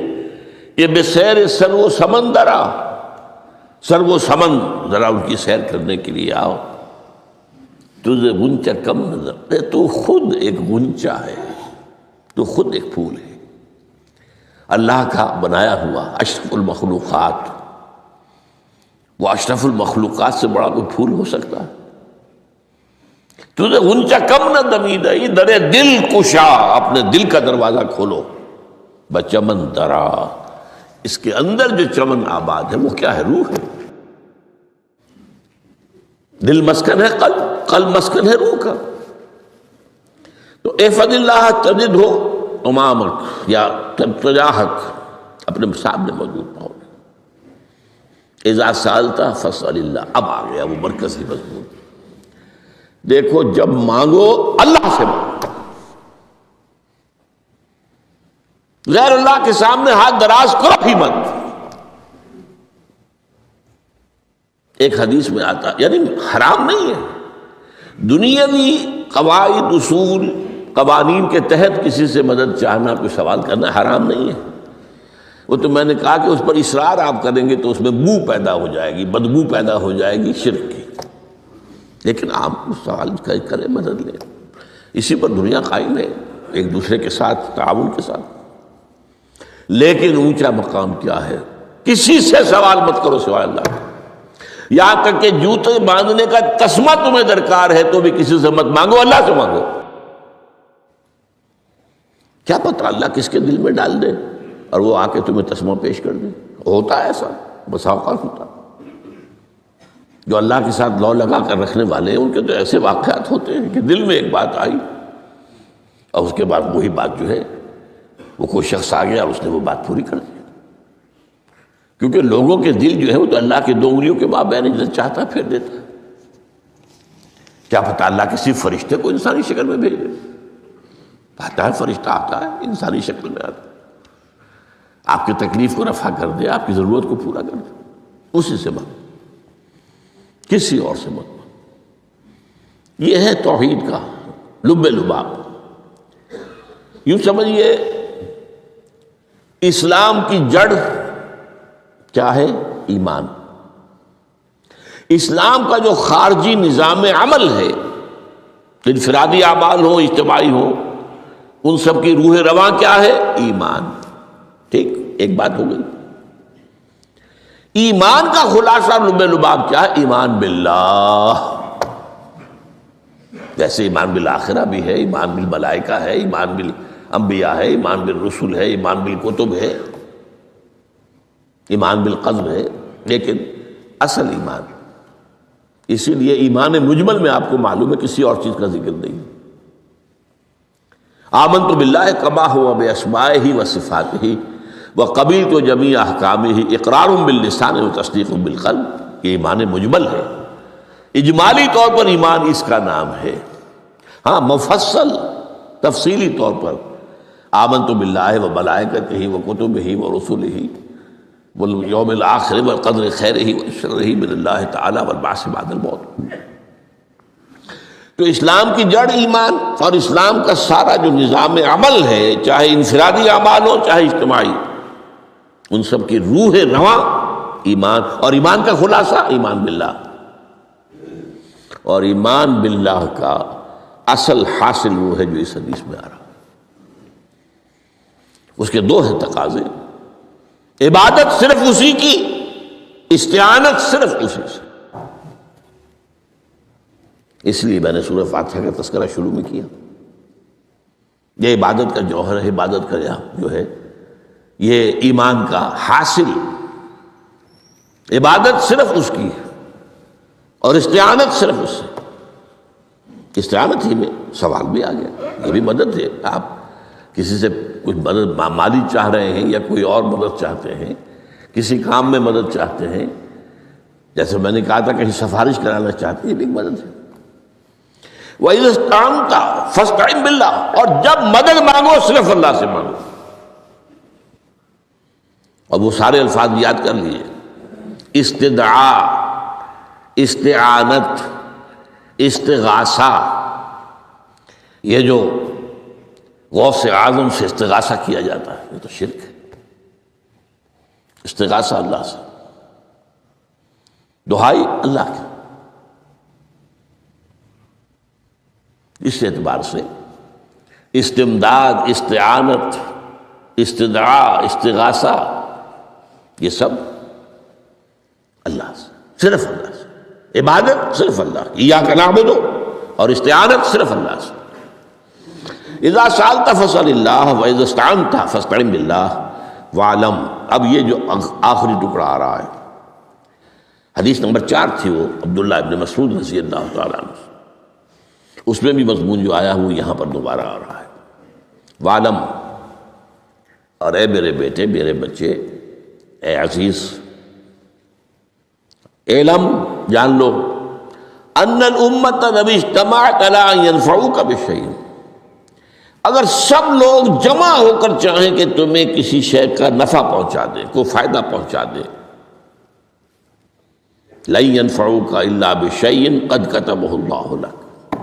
یہ بے سیر سر و سمندرا، سر و سمن ذرا ان کی سیر کرنے کے لیے آؤ۔ تجھے غنچہ کم نظر، تو خود ایک غنچہ ہے، تو خود ایک پھول ہے، اللہ کا بنایا ہوا اشرف المخلوقات۔ وہ اشرف المخلوقات سے بڑا کوئی پھول ہو سکتا ہے؟ تجھے غنچہ کم نہ دمیدہ در دل کشا، اپنے دل کا دروازہ کھولو، بچمن درا، اس کے اندر جو چمن آباد ہے وہ کیا ہے؟ روح ہے۔ دل مسکن ہے قلب، قلب مسکن ہے روح کا۔ تو احفظ اللہ تجدہ امامک یا تجاہک، اپنے سامنے موجود پاؤ گے۔ اذا سالت فاسأل اللہ، اب آ گیا وہ مرکزی مضمون۔ دیکھو جب مانگو اللہ سے مانگو، غیر اللہ کے سامنے ہاتھ دراز کرو ہی مت۔ ایک حدیث میں آتا، یعنی حرام نہیں ہے، دنیاوی قواعد اصول قوانین کے تحت کسی سے مدد چاہنا، کوئی سوال کرنا حرام نہیں ہے۔ وہ تو میں نے کہا کہ اس پر اصرار آپ کریں گے تو اس میں بو پیدا ہو جائے گی، بدبو پیدا ہو جائے گی شرک کی، لیکن آپ سوال کریں، مدد لیں، اسی پر دنیا قائم ہے، ایک دوسرے کے ساتھ تعاون کے ساتھ۔ لیکن اونچا مقام کیا ہے؟ کسی سے سوال مت کرو سوائے اللہ کے، یہاں تک کہ جوتے باندھنے کا تسمہ تمہیں درکار ہے تو بھی کسی سے مت مانگو، اللہ سے مانگو۔ کیا پتہ اللہ کس کے دل میں ڈال دے اور وہ آ کے تمہیں تسمہ پیش کر دے۔ ہوتا ہے ایسا، بسا اوقات ہوتا۔ جو اللہ کے ساتھ لو لگا کر رکھنے والے ہیں ان کے تو ایسے واقعات ہوتے ہیں کہ دل میں ایک بات آئی اور اس کے بعد وہی بات جو ہے وہ کوئی شخص آ گیا اور اس نے وہ بات پوری کر دی۔ کیونکہ لوگوں کے دل جو ہے وہ تو اللہ کے دو انگلیوں کے مابین جسے چاہتا پھیر دیتا ہے۔ کیا پتہ اللہ کسی فرشتے کو انسانی شکل میں بھیج دے. آتا ہے فرشتہ، آتا ہے انسانی شکل میں آتا ہے، آپ کی تکلیف کو رفع کر دے، آپ کی ضرورت کو پورا کر دے. اسی سے مانگو، کسی اور سے مت مانگو. یہ ہے توحید کا لب لباب. یوں سمجھیے اسلام کی جڑ کیا ہے؟ ایمان. اسلام کا جو خارجی نظام عمل ہے، انفرادی اعمال ہو اجتماعی ہو، ان سب کی روح رواں کیا ہے؟ ایمان. ٹھیک، ایک بات ہو گئی. ایمان کا خلاصہ لب لباب کیا ہے؟ ایمان باللہ. جیسے ایمان بالآخرہ بھی ہے، ایمان بالملائکہ ہے، ایمان بالانبیاء ہے، ایمان بالرسل ہے، ایمان بالکتب ہے، ایمان بالقدر ہے، لیکن اصل ایمان. اسی لیے ایمان مجمل میں آپ کو معلوم ہے کسی اور چیز کا ذکر نہیں. آمنت باللہ کما ہوا باسمائہ وصفاتہ وقبلت جمیع احکامہ اقرار باللسان وتصدیق بالقلب. یہ ایمان مجمل ہے. اجمالی طور پر ایمان اس کا نام ہے. ہاں مفصل تفصیلی طور پر آمنت باللہ وملائکتہ وکتبہ ورسلہ والیوم الآخر والقدر خیرہ وشرہ من اللہ تعالی والبعث بعد الموت. تو اسلام کی جڑ ایمان، اور اسلام کا سارا جو نظام عمل ہے، چاہے انفرادی اعمال ہو چاہے اجتماعی، ان سب کی روح رواں ایمان. اور ایمان کا خلاصہ ایمان باللہ. اور ایمان باللہ کا اصل حاصل وہ ہے جو اس حدیث میں آ رہا. اس کے دو ہیں تقاضے: عبادت صرف اسی کی، استعانت صرف اسی سے. اس لیے میں نے سورہ فاتحہ کا تذکرہ شروع میں کیا. یہ عبادت کا جوہر ہے، عبادت کا جو ہے یہ ایمان کا حاصل. عبادت صرف اس کی ہے اور استعانت صرف اس سے. استعانت ہی میں سوال بھی آ گیا، یہ بھی مدد ہے. آپ کسی سے کچھ مدد مالی چاہ رہے ہیں یا کوئی اور مدد چاہتے ہیں، کسی کام میں مدد چاہتے ہیں، جیسے میں نے کہا تھا کہیں سفارش کرانا چاہتے ہیں، یہ بھی مدد ہے. وَإِذَا اسْتَعَنْتَ فَاسْتَعِنْ بِاللَّهِ. اور جب مدد مانگو صرف اللہ سے مانگو. اور وہ سارے الفاظ یاد کر لیجیے: استدعاء، استعانت، استغاثہ. یہ جو غوث اعظم سے استغاثہ کیا جاتا ہے یہ تو شرک ہے. استغاثہ اللہ سے، دعائی اللہ کی. اس اعتبار سے استمداد، استعانت، استدعاء، استغاثہ، یہ سب اللہ سے، صرف اللہ سے. عبادت صرف اللہ کی، ایاک نعبد، اور استعانت صرف اللہ سے. اذا سألت فاسأل اللہ واذا استعنت فاستعن باللہ واعلم. اب یہ جو آخری ٹکڑا آ رہا ہے، حدیث نمبر 4 تھی وہ عبداللہ ابن مسعود رضی اللہ تعالیٰ عنہ، اس میں بھی مضمون جو آیا وہ یہاں پر دوبارہ آ رہا ہے. واعلم، اور اے میرے بیٹے، میرے بچے، اے عزیز، علم، جان لو، ان الامت لو اجتمعت علی ان ينفعوک بشیء. اگر سب لوگ جمع ہو کر چاہیں کہ تمہیں کسی شے کا نفع پہنچا دے، کوئی فائدہ پہنچا دے، لن ينفعوک الا بشیء قد کتبہ اللہ لک.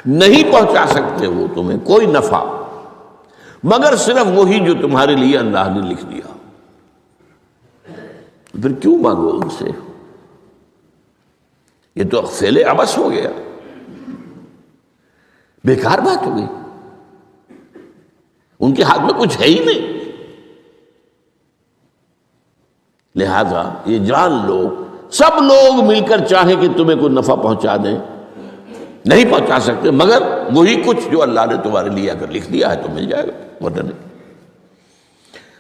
نہیں پہنچا سکتے وہ تمہیں کوئی نفع مگر صرف وہی جو تمہارے لیے اللہ نے لکھ دیا. پھر کیوں مانگو ان سے؟ یہ تو فعل عبث ہو گیا، بیکار بات ہو گئی. ان کے ہاتھ میں کچھ ہے ہی نہیں. لہذا یہ جان لو، سب لوگ مل کر چاہیں کہ تمہیں کوئی نفع پہنچا دیں، نہیں پہنچا سکتے مگر وہی کچھ جو اللہ نے تمہارے لیے اگر لکھ دیا ہے تو مل جائے گا، ورنہ نہیں.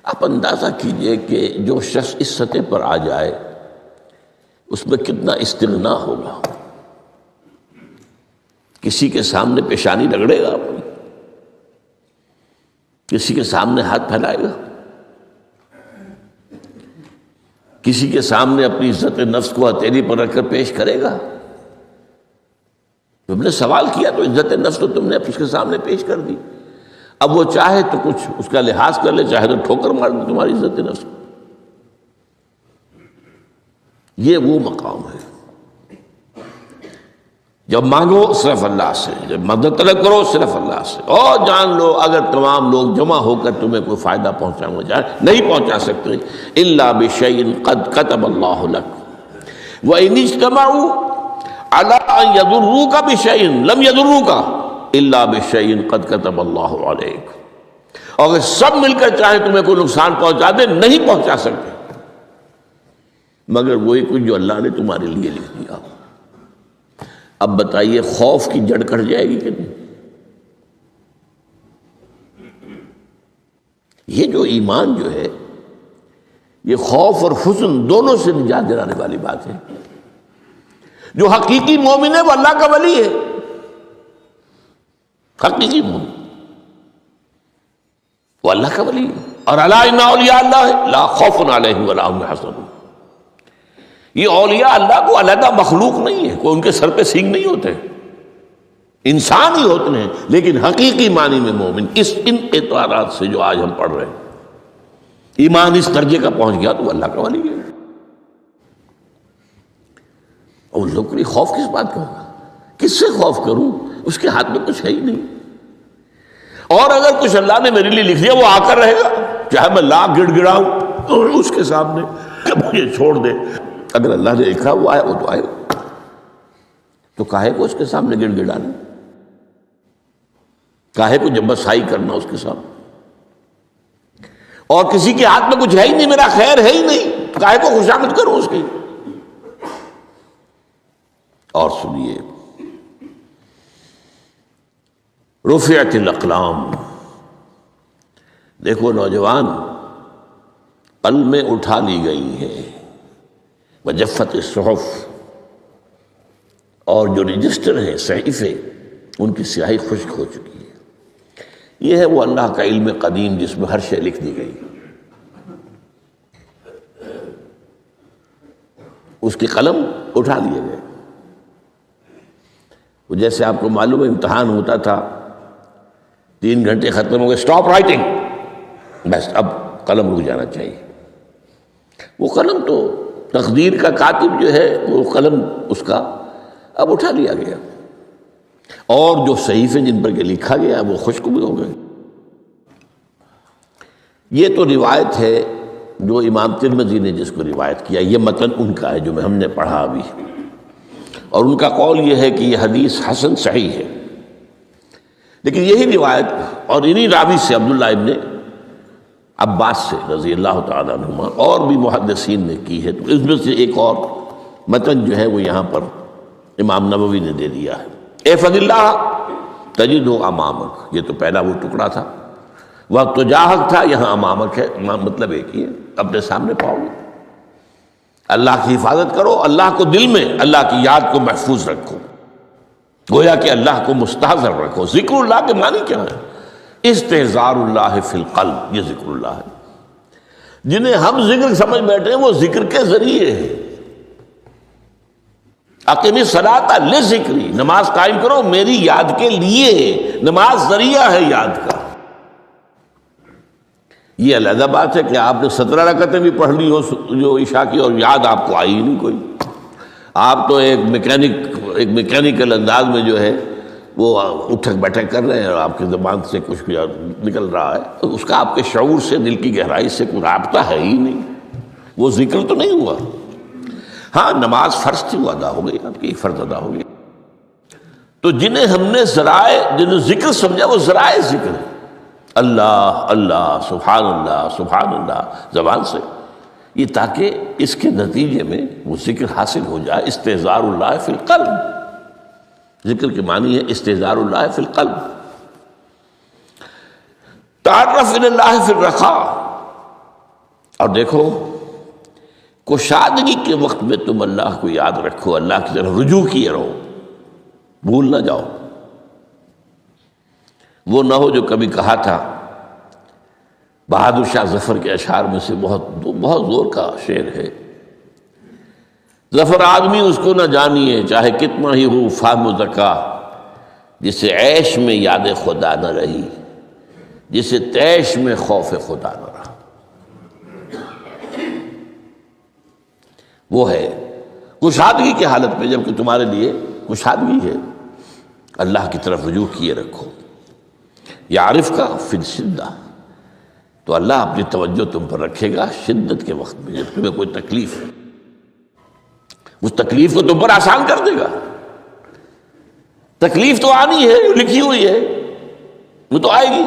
آپ اندازہ کیجئے کہ جو شخص اس سطح پر آ جائے اس میں کتنا استغنا ہوگا. کسی کے سامنے پیشانی رگڑے گا اپنی، کسی کے سامنے ہاتھ پھیلائے گا، کسی کے سامنے اپنی عزت نفس کو ہتھیلی پر رکھ کر پیش کرے گا. تم نے سوال کیا تو عزت نفس تو تم نے اس کے سامنے پیش کر دی. اب وہ چاہے تو کچھ اس کا لحاظ کر لے، چاہے تو ٹھوکر مار دے تمہاری عزت نفس. یہ وہ مقام ہے جب مانگو صرف اللہ سے، جب مدد طلب کرو صرف اللہ سے. اور جان لو اگر تمام لوگ جمع ہو کر تمہیں کوئی فائدہ پہنچانا چاہے نہیں پہنچا سکتے. الا بشیء قد کتب اللہ لک وان اجتمعوا علی ان یضروک بشیء لم یضروک الا بشیء قد کتب اللہ علیک. اور اگر سب مل کر چاہے تمہیں کوئی نقصان پہنچا دے نہیں پہنچا سکتے مگر وہی کچھ جو اللہ نے تمہارے لیے لکھ دیا. اب بتائیے خوف کی جڑ کٹ جائے گی کہ نہیں؟ یہ جو ایمان جو ہے یہ خوف اور حزن دونوں سے نجات دلانے والی بات ہے. جو حقیقی مومن ہے وہ اللہ کا ولی ہے، حقیقی مومن وہ اللہ کا ولی ہے. اور الا ان اولیاء اللہ لا خوف علیہم ولا هم يحزنون. یہ اولیاء اللہ کو علیحدہ مخلوق نہیں ہے، کوئی ان کے سر پہ سینگ نہیں ہوتے، انسان ہی ہوتے ہیں لیکن حقیقی معنی میں مومن. ان اعتبارات سے جو آج ہم پڑھ رہے ہیں ایمان اس درجے کا پہنچ گیا تو اللہ کا ولی ہے. اور لوگ کو خوف کس بات کا ہوگا؟ کس سے خوف کروں؟ اس کے ہاتھ میں کچھ ہے ہی نہیں. اور اگر کچھ اللہ نے میرے لیے لکھ دیا وہ آ کر رہے گا، چاہے میں لاکھ گڑ گڑاؤں اس کے سامنے کہ مجھے چھوڑ دے. اگر اللہ نے لکھا وہ آئے وہ تو آئے، تو کاہے کو اس کے سامنے گڑ گڑانا، کاہے کو جبسائی کرنا اس کے سامنے. اور کسی کے ہاتھ میں کچھ ہے ہی نہیں، میرا خیر ہے ہی نہیں، تو کاہے کو خوشامد کروں اس کی. اور سنیے رفعت الاقلام. دیکھو نوجوان، قلمیں اٹھا لی گئی ہیں، وجفت الصحف، اور جو رجسٹر ہیں صحیفے ان کی سیاہی خشک ہو چکی ہے. یہ ہے وہ اللہ کا علم قدیم جس میں ہر شے لکھ دی گئی. اس کے قلم اٹھا لیے گئے. وہ جیسے آپ کو معلوم ہے امتحان ہوتا تھا، 3 گھنٹے ختم ہو گئے، اسٹاپ رائٹنگ، بس اب قلم رک جانا چاہیے. وہ قلم تو تقدیر کا کاتب جو ہے وہ قلم اس کا اب اٹھا لیا گیا، اور جو صحیفے جن پر کہ لکھا گیا وہ خشک بھی ہو گئے. یہ تو روایت ہے جو امام ترمذی نے جس کو روایت کیا، یہ متن ان کا ہے جو ہم نے پڑھا ابھی، اور ان کا قول یہ ہے کہ یہ حدیث حسن صحیح ہے. لیکن یہی روایت اور انہی راوی سے عبداللہ ابن عباس سے رضی اللہ تعالیٰ عنہما اور بھی محدثین نے کی ہے. تو اس میں سے ایک اور متن جو ہے وہ یہاں پر امام نووی نے دے دیا ہے. احفظ اللہ تجدہ امامک، یہ تو پہلا وہ ٹکڑا تھا. وقت تو جاہک تھا، یہاں امامک ہے، مطلب ایک ہی ہے، اپنے سامنے پاؤ گے. اللہ کی حفاظت کرو، اللہ کو دل میں، اللہ کی یاد کو محفوظ رکھو، گویا کہ اللہ کو مستحضر رکھو. ذکر اللہ کے معنی کیا ہے؟ استحضار اللہ فی القلب، یہ ذکر اللہ ہے. جنہیں ہم ذکر سمجھ بیٹھے ہیں وہ ذکر کے ذریعے ہیں. اقیم الصلاۃ لذکری، نماز قائم کرو میری یاد کے لیے. نماز ذریعہ ہے یاد کا. یہ علیحدہ بات ہے کہ آپ نے 17 رکعتیں بھی پڑھ لی ہو جو عشاء کی اور یاد آپ کو آئی ہی نہیں کوئی. آپ تو ایک میکینیکل انداز میں جو ہے وہ اٹھک بیٹھک کر رہے ہیں اور آپ کی زبان سے کچھ نکل رہا ہے، تو اس کا آپ کے شعور سے، دل کی گہرائی سے کوئی رابطہ ہے ہی نہیں. وہ ذکر تو نہیں ہوا. ہاں نماز فرض تھی وہ ادا ہو گئی، آپ کی فرض ادا ہو گئی. تو جنہیں ہم نے ذرائع، جنہیں ذکر سمجھا وہ ذرائع ذکر ہے. اللہ اللہ سبحان اللہ سبحان اللہ زبان سے، یہ تاکہ اس کے نتیجے میں وہ ذکر حاصل ہو جائے. استحضار اللہ فی القلب، ذکر کے معنی ہے استحضار اللہ فی القلب. تعرف الی اللہ فی الرخاء، اور دیکھو کشادگی کے وقت میں تم اللہ کو یاد رکھو، اللہ کی طرف رجوع کیے رہو، بھول نہ جاؤ. وہ نہ ہو جو کبھی کہا تھا، بہادر شاہ ظفر کے اشعار میں سے بہت زور کا شعر ہے. ظفر آدمی اس کو نہ جانیے چاہے کتنا ہی ہو فہم و ذکا، جسے عیش میں یاد خدا نہ رہی، جسے تیش میں خوف خدا نہ رہا۔ وہ ہے کشادگی کی حالت میں، جب کہ تمہارے لیے کشادگی ہے، اللہ کی طرف رجوع کیے رکھو۔ یعرف کا فی الشدہ، تو اللہ اپنی توجہ تم پر رکھے گا شدت کے وقت میں، جب تمہیں کوئی تکلیف ہے، اس تکلیف کو تم پر آسان کر دے گا۔ تکلیف تو آنی ہے، لکھی ہوئی ہے، وہ تو آئے گی،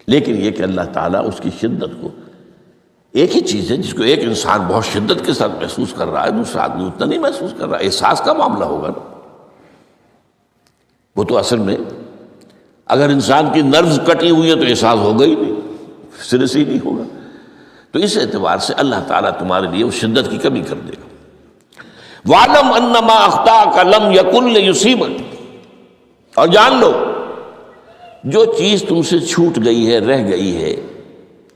لیکن یہ کہ اللہ تعالیٰ اس کی شدت کو، ایک ہی چیز ہے جس کو ایک انسان بہت شدت کے ساتھ محسوس کر رہا ہے، دوسرا آدمی اتنا نہیں محسوس کر رہا ہے، احساس کا معاملہ ہوگا نا۔ وہ تو اصل میں اگر انسان کی نروز کٹی ہوئی ہے تو احساس ہوگا ہی نہیں، سرے سے ہی نہیں ہوگا۔ تو اس اعتبار سے اللہ تعالیٰ تمہارے لیے وہ شدت کی کمی کر دے گا۔ وَعْلَمْ أَنَّمَا أَخْطَأَكَ لَمْ يَكُنْ لِيُصِيبَكَ، اور جان لو جو چیز تم سے چھوٹ گئی ہے، رہ گئی ہے،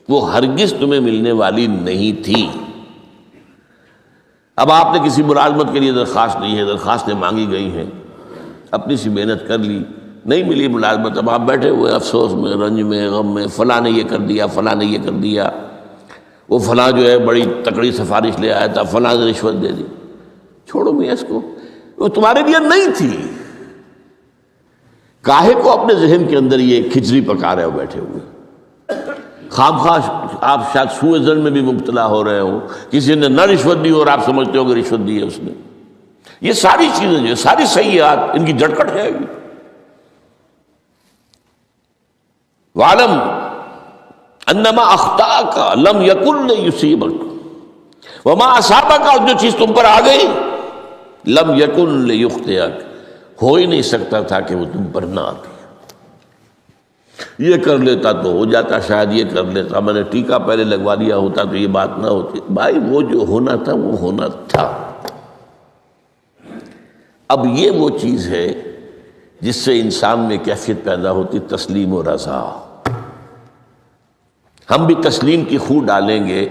وہ ہرگز تمہیں ملنے والی نہیں تھی۔ اب آپ نے کسی ملازمت کے لیے درخواست نہیں ہے، درخواستیں مانگی گئی ہیں، اپنی سی محنت کر لی، نہیں ملی ملازمت، اب آپ بیٹھے ہوئے افسوس میں، رنج میں، غم میں، فلاں نے یہ کر دیا، فلاں نے یہ کر دیا، وہ فلاں جو ہے بڑی تکڑی سفارش لے آیا تھا، فلاں نے رشوت دے دی۔ چھوڑو میاں اس کو، وہ تمہارے لیے نہیں تھی۔ کاہے کو اپنے ذہن کے اندر یہ کھچڑی پکا رہے ہو بیٹھے ہوئے؟ خواہ آپ شاید سوء ظن میں بھی مبتلا ہو رہے ہو، کسی نے نہ رشوت دی اور آپ سمجھتے ہو کہ رشوت دی ہے اس نے۔ یہ ساری چیزیں جو ساری سیئات، ان کی جڑ کٹ جائے گی۔ وَعْلَمْ أَنَّمَا أَخْطَأَكَ لَمْ يَكُنْ لِيُصِيبَكَ وَمَا أَصَابَكَ، اور جو چیز تم پر آ گئی، لَمْ يَكُنْ لِيُخْطِئَكَ، ہو ہی نہیں سکتا تھا کہ وہ تم پر نہ آتی۔ یہ کر لیتا تو ہو جاتا، شاید یہ کر لیتا، میں نے ٹیکا پہلے لگوا لیا ہوتا تو یہ بات نہ ہوتی۔ بھائی وہ جو ہونا تھا وہ ہونا تھا۔ اب یہ وہ چیز ہے جس سے انسان میں کیفیت پیدا ہوتی تسلیم و رضا۔ ہم بھی تسلیم کی خو ڈالیں گے،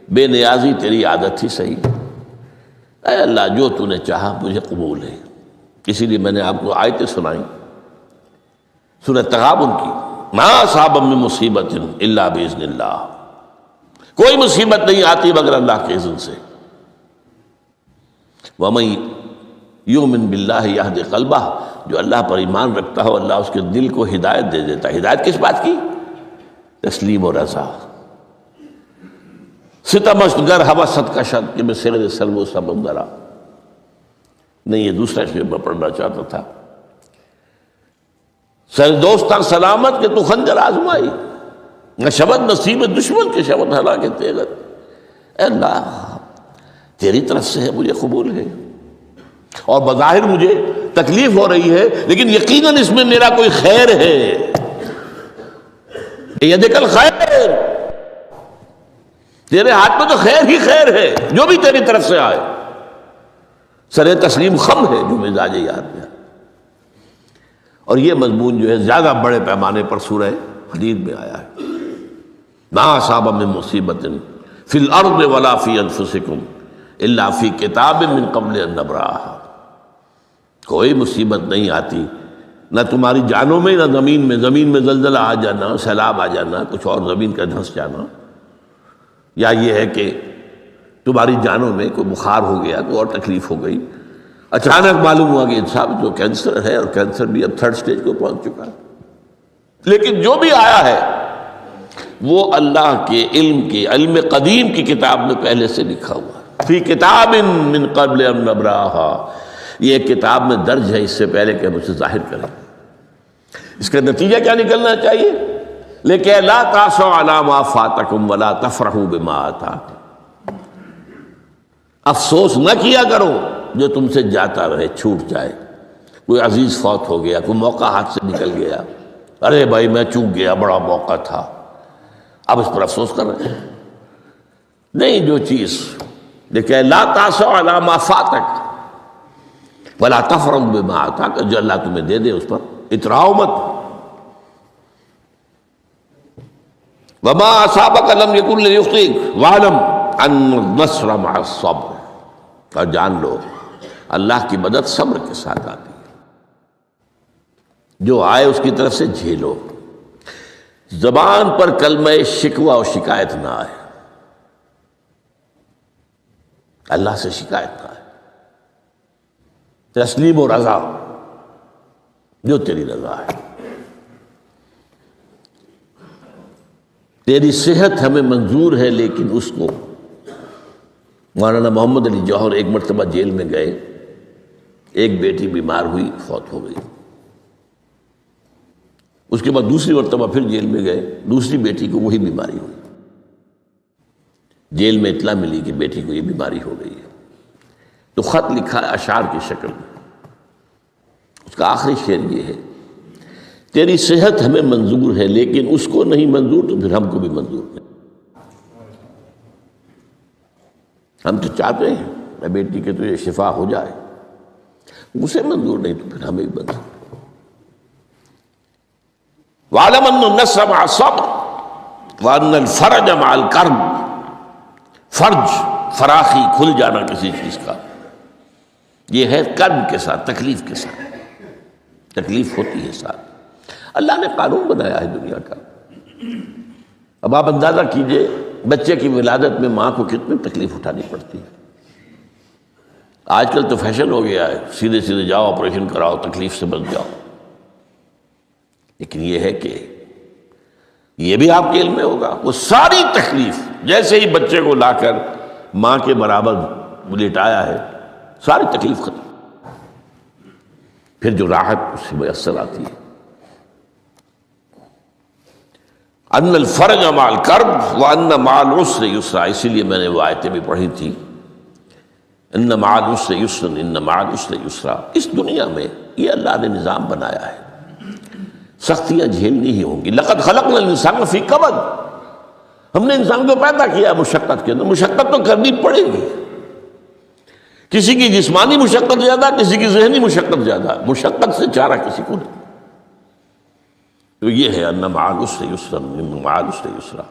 بے نیازی تیری عادت ہی صحیح، اے اللہ جو تو نے چاہا مجھے قبول ہے۔ اسی لیے میں نے آپ کو آیتیں سنائیں سورہ تغابن کی، ما اصاب من مصیبت الا باذن اللہ، کوئی مصیبت نہیں آتی مگر اللہ کے اذن سے۔ ومن یؤمن باللہ یہد قلبہ، جو اللہ پر ایمان رکھتا ہو اللہ اس کے دل کو ہدایت دے دیتا ہے۔ ہدایت کس بات کی؟ تسلیم و رضا۔ ستمست گر حوست کا شد کہ میں سر سلو سمندرا، نہیں یہ دوسرا شعر میں پڑھنا چاہتا تھا۔ سر دوستان سلامت کہ تو خنجر آزمائی، نہ شبد نصیب دشمن کے شبد ہلا کے تیغت۔ اے اللہ تیری طرف سے ہے، مجھے قبول ہے، اور بظاہر مجھے تکلیف ہو رہی ہے لیکن یقیناً اس میں میرا کوئی خیر ہے۔ یدک الخیر، تیرے ہاتھ میں تو خیر ہی خیر ہے، جو بھی تیری طرف سے آئے۔ سر تسلیم خم ہے جو مزاج یار میں، اور یہ مضمون جو ہے زیادہ بڑے پیمانے پر سورہ حدید میں آیا ہے۔ ما اصاب من مصیبت فی الارض ولا فی انفسکم الا فی کتاب من قبل ان نبرأہا، کوئی مصیبت نہیں آتی نہ تمہاری جانوں میں نہ زمین میں، زمین میں زلزلہ آ جانا، سیلاب آ جانا، کچھ اور زمین کا دھنس جانا، یا یہ ہے کہ تمہاری جانوں میں کوئی بخار ہو گیا، کوئی اور تکلیف ہو گئی، اچانک معلوم ہوا کہ صاحب جو کینسر ہے، اور کینسر بھی اب 3rd سٹیج کو پہنچ چکا ہے، لیکن جو بھی آیا ہے وہ اللہ کے علم قدیم کی کتاب میں پہلے سے لکھا ہوا ہے۔ فی کتاب من قبل ان نبرأہا، یہ ایک کتاب میں درج ہے اس سے پہلے کہ ہم اسے ظاہر کریں۔ اس کا نتیجہ کیا نکلنا چاہیے؟ لیکن لا تاسوا علی ما فاتکم ولا تفرحوا بما آتاکم، افسوس نہ کیا کرو جو تم سے جاتا رہے، چھوٹ جائے، کوئی عزیز فوت ہو گیا، کوئی موقع ہاتھ سے نکل گیا، ارے بھائی میں چوک گیا، بڑا موقع تھا، اب اس پر افسوس کر رہے ہیں۔ نہیں، جو چیز لیکن لا تاسوا علی ما فاتک ولا تفرحوا بما آتاک، جو اللہ تمہیں دے دے اس پر اتراؤ مت۔ وما اصابک لم یکن لیخطئک واعلم ان النصر مع الصبر، اور جان لو اللہ کی مدد صبر کے ساتھ آتی ہے، جو آئے اس کی طرف سے جھیلو، زبان پر کلمہ شکوہ اور شکایت نہ آئے، اللہ سے شکایت نہ آئے، تسلیم و رضا، جو تیری رضا ہے۔ تیری صحت ہمیں منظور ہے، لیکن اس کو مولانا محمد علی جوہر ایک مرتبہ جیل میں گئے، ایک بیٹی بیمار ہوئی، فوت ہو گئی۔ اس کے بعد دوسری مرتبہ پھر جیل میں گئے، دوسری بیٹی کو وہی بیماری ہوئی، جیل میں اطلاع ملی کہ بیٹی کو یہ بیماری ہو گئی ہے، تو خط لکھا ہے اشعار کی شکل میں، اس کا آخری شعر یہ ہے، تیری صحت ہمیں منظور ہے لیکن اس کو نہیں منظور تو پھر ہم کو بھی منظور نہیں۔ ہم تو چاہتے ہیں میں بیٹی کے تجھے شفا ہو جائے، اسے منظور نہیں تو پھر ہمیں بھی منظور۔ وَاعْلَمْ أَنَّ النَّصْرَ مَعَ الصَّبْرِ وَأَنَّ الْفَرَجَ مَعَ الْكَرْبِ، فرج، فراخی، کھل جانا کسی چیز کا، یہ ہے کرب کے ساتھ، تکلیف کے ساتھ، تکلیف ہوتی ہے ساتھ۔ اللہ نے قانون بنایا ہے دنیا کا۔ اب آپ اندازہ کیجئے بچے کی ولادت میں ماں کو کتنی تکلیف اٹھانی پڑتی ہے۔ آج کل تو فیشن ہو گیا ہے، سیدھے سیدھے جاؤ آپریشن کراؤ، تکلیف سے بچ جاؤ، لیکن یہ ہے کہ یہ بھی آپ کے علم میں ہوگا، وہ ساری تکلیف جیسے ہی بچے کو لا کر ماں کے برابر لٹایا ہے، ساری تکلیف ختم، پھر جو راحت اس سے میسر آتی ہے۔ ان الفرج مع الکرب وان مع العسر یسرا، اسی لیے میں نے وہ آیتیں بھی پڑھی تھی، ان مع العسر یسرا ان مع العسر یسرا۔ اس دنیا میں یہ اللہ نے نظام بنایا ہے، سختیاں جھیلنی ہی ہوں گی۔ لقد خلقنا الانسان فی کبد، ہم نے انسان کو پیدا کیا مشقت کے اندر، مشقت تو کرنی پڑے گی، کسی کی جسمانی مشقت زیادہ، کسی کی ذہنی مشقت زیادہ، مشقت سے چارہ کسی کو نہیں۔ تو یہ ہے ان مع العسر یسرا ان مع العسر یسرا۔